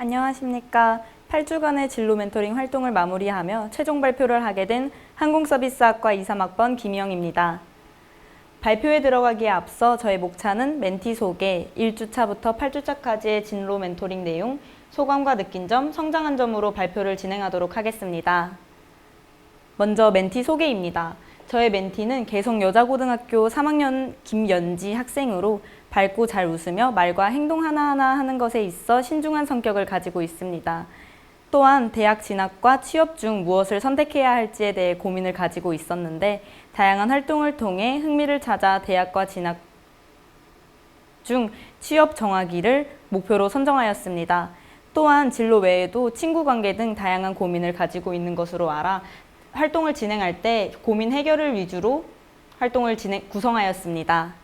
안녕하십니까. 8주간의 진로 멘토링 활동을 마무리하며 최종 발표를 하게 된 항공서비스학과 23학번 김희영입니다. 발표에 들어가기에 앞서 저의 목차는 멘티 소개, 1주차부터 8주차까지의 진로 멘토링 내용, 소감과 느낀 점, 성장한 점으로 발표를 진행하도록 하겠습니다. 먼저 멘티 소개입니다. 저의 멘티는 개성여자고등학교 3학년 김연지 학생으로 밝고 잘 웃으며 말과 행동 하나하나 하는 것에 있어 신중한 성격을 가지고 있습니다. 또한 대학 진학과 취업 중 무엇을 선택해야 할지에 대해 고민을 가지고 있었는데 다양한 활동을 통해 흥미를 찾아 대학과 진학 중 취업 정하기를 목표로 선정하였습니다. 또한 진로 외에도 친구 관계 등 다양한 고민을 가지고 있는 것으로 알아 활동을 진행할 때 고민 해결을 위주로 활동을 구성하였습니다.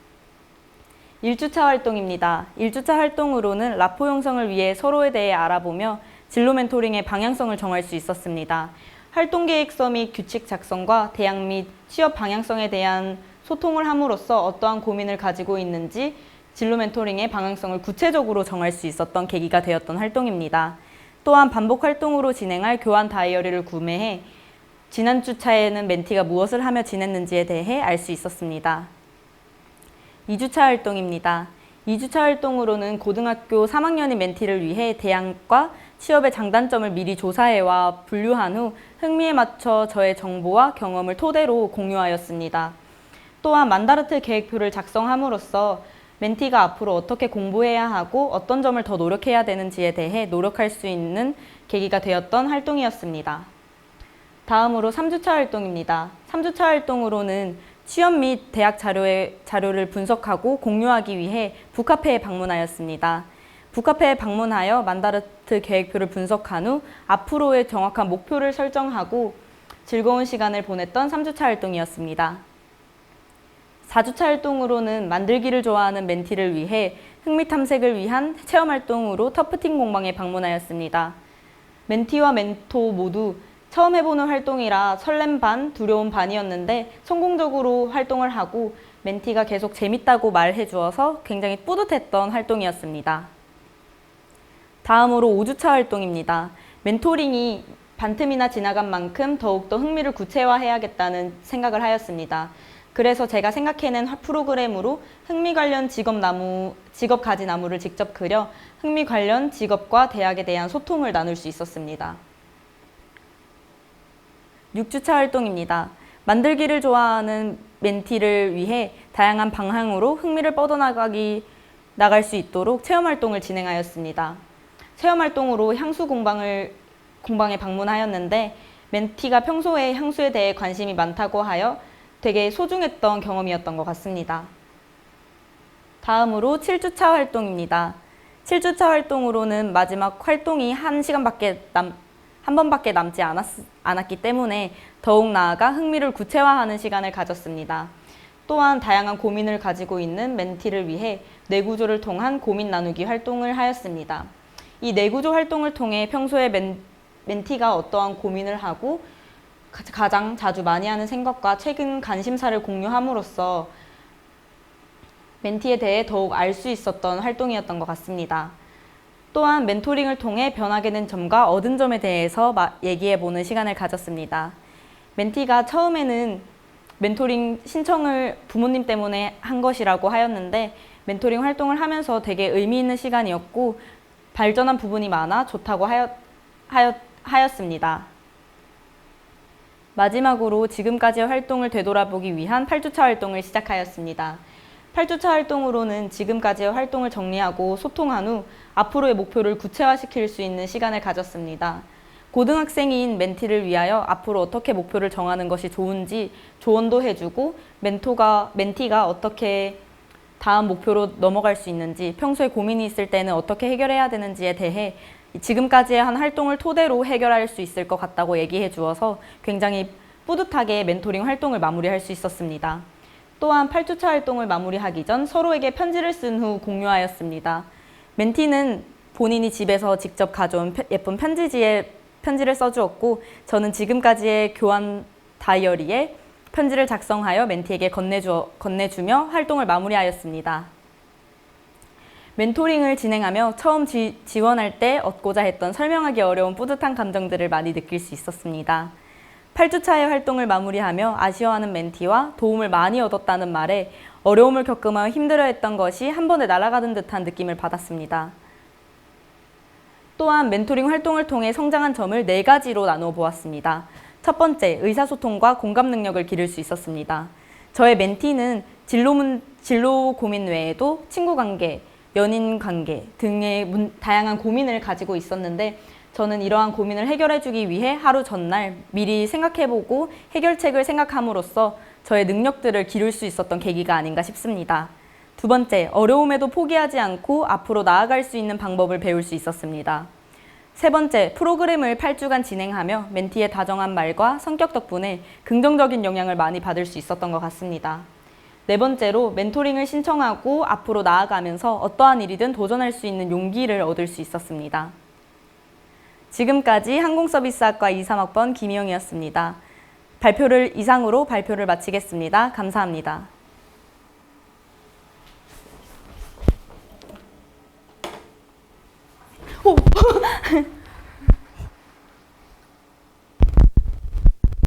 1주차 활동입니다. 1주차 활동으로는 라포 형성을 위해 서로에 대해 알아보며 진로 멘토링의 방향성을 정할 수 있었습니다. 활동 계획서 및 규칙 작성과 대학 및 취업 방향성에 대한 소통을 함으로써 어떠한 고민을 가지고 있는지 진로 멘토링의 방향성을 구체적으로 정할 수 있었던 계기가 되었던 활동입니다. 또한 반복 활동으로 진행할 교환 다이어리를 구매해 지난 주차에는 멘티가 무엇을 하며 지냈는지에 대해 알 수 있었습니다. 2주차 활동입니다. 2주차 활동으로는 고등학교 3학년인 멘티를 위해 대학과 취업의 장단점을 미리 조사해와 분류한 후 흥미에 맞춰 저의 정보와 경험을 토대로 공유하였습니다. 또한 만다르트 계획표를 작성함으로써 멘티가 앞으로 어떻게 공부해야 하고 어떤 점을 더 노력해야 되는지에 대해 노력할 수 있는 계기가 되었던 활동이었습니다. 다음으로 3주차 활동입니다. 3주차 활동으로는 취업 및 대학 자료를 분석하고 공유하기 위해 북카페에 방문하였습니다. 북카페에 방문하여 만다르트 계획표를 분석한 후 앞으로의 정확한 목표를 설정하고 즐거운 시간을 보냈던 3주차 활동이었습니다. 4주차 활동으로는 만들기를 좋아하는 멘티를 위해 흥미 탐색을 위한 체험 활동으로 터프팅 공방에 방문하였습니다. 멘티와 멘토 모두 처음 해보는 활동이라 설렘 반, 두려움 반이었는데 성공적으로 활동을 하고 멘티가 계속 재밌다고 말해 주어서 굉장히 뿌듯했던 활동이었습니다. 다음으로 5주차 활동입니다. 멘토링이 반틈이나 지나간 만큼 더욱더 흥미를 구체화해야겠다는 생각을 하였습니다. 그래서 제가 생각해낸 프로그램으로 흥미 관련 직업 가지 나무를 직접 그려 흥미 관련 직업과 대학에 대한 소통을 나눌 수 있었습니다. 6주차 활동입니다. 만들기를 좋아하는 멘티를 위해 다양한 방향으로 흥미를 나갈 수 있도록 체험 활동을 진행하였습니다. 체험 활동으로 향수 공방에 방문하였는데 멘티가 평소에 향수에 대해 관심이 많다고 하여 되게 소중했던 경험이었던 것 같습니다. 다음으로 7주차 활동입니다. 7주차 활동으로는 마지막 활동이 한 번밖에 남지 않았기 때문에 더욱 나아가 흥미를 구체화하는 시간을 가졌습니다. 또한 다양한 고민을 가지고 있는 멘티를 위해 뇌구조를 통한 고민 나누기 활동을 하였습니다. 이 뇌구조 활동을 통해 평소에 멘티가 어떠한 고민을 하고 가장 자주 많이 하는 생각과 최근 관심사를 공유함으로써 멘티에 대해 더욱 알 수 있었던 활동이었던 것 같습니다. 또한 멘토링을 통해 변하게 된 점과 얻은 점에 대해서 얘기해보는 시간을 가졌습니다. 멘티가 처음에는 멘토링 신청을 부모님 때문에 한 것이라고 하였는데 멘토링 활동을 하면서 되게 의미 있는 시간이었고 발전한 부분이 많아 좋다고 하였습니다. 마지막으로 지금까지의 활동을 되돌아보기 위한 8주차 활동을 시작하였습니다. 8주차 활동으로는 지금까지의 활동을 정리하고 소통한 후 앞으로의 목표를 구체화시킬 수 있는 시간을 가졌습니다. 고등학생인 멘티를 위하여 앞으로 어떻게 목표를 정하는 것이 좋은지 조언도 해주고 멘티가 어떻게 다음 목표로 넘어갈 수 있는지 평소에 고민이 있을 때는 어떻게 해결해야 되는지에 대해 지금까지의 한 활동을 토대로 해결할 수 있을 것 같다고 얘기해 주어서 굉장히 뿌듯하게 멘토링 활동을 마무리할 수 있었습니다. 또한 8주차 활동을 마무리하기 전 서로에게 편지를 쓴 후 공유하였습니다. 멘티는 본인이 집에서 직접 가져온 예쁜 편지지에 편지를 써주었고 저는 지금까지의 교환 다이어리에 편지를 작성하여 멘티에게 건네주며 활동을 마무리하였습니다. 멘토링을 진행하며 처음 지원할 때 얻고자 했던 설명하기 어려운 뿌듯한 감정들을 많이 느낄 수 있었습니다. 8주차의 활동을 마무리하며 아쉬워하는 멘티와 도움을 많이 얻었다는 말에 어려움을 겪으며 힘들어했던 것이 한 번에 날아가는 듯한 느낌을 받았습니다. 또한 멘토링 활동을 통해 성장한 점을 4가지로 나누어 보았습니다. 첫 번째, 의사소통과 공감 능력을 기를 수 있었습니다. 저의 멘티는 진로 고민 외에도 친구 관계, 연인 관계 등의 다양한 고민을 가지고 있었는데 저는 이러한 고민을 해결해주기 위해 하루 전날 미리 생각해보고 해결책을 생각함으로써 저의 능력들을 기를 수 있었던 계기가 아닌가 싶습니다. 두 번째, 어려움에도 포기하지 않고 앞으로 나아갈 수 있는 방법을 배울 수 있었습니다. 세 번째, 프로그램을 8주간 진행하며 멘티의 다정한 말과 성격 덕분에 긍정적인 영향을 많이 받을 수 있었던 것 같습니다. 네 번째로, 멘토링을 신청하고 앞으로 나아가면서 어떠한 일이든 도전할 수 있는 용기를 얻을 수 있었습니다. 지금까지 항공서비스학과 2, 3학번 김희영이었습니다. 이상으로 발표를 마치겠습니다. 감사합니다. 오!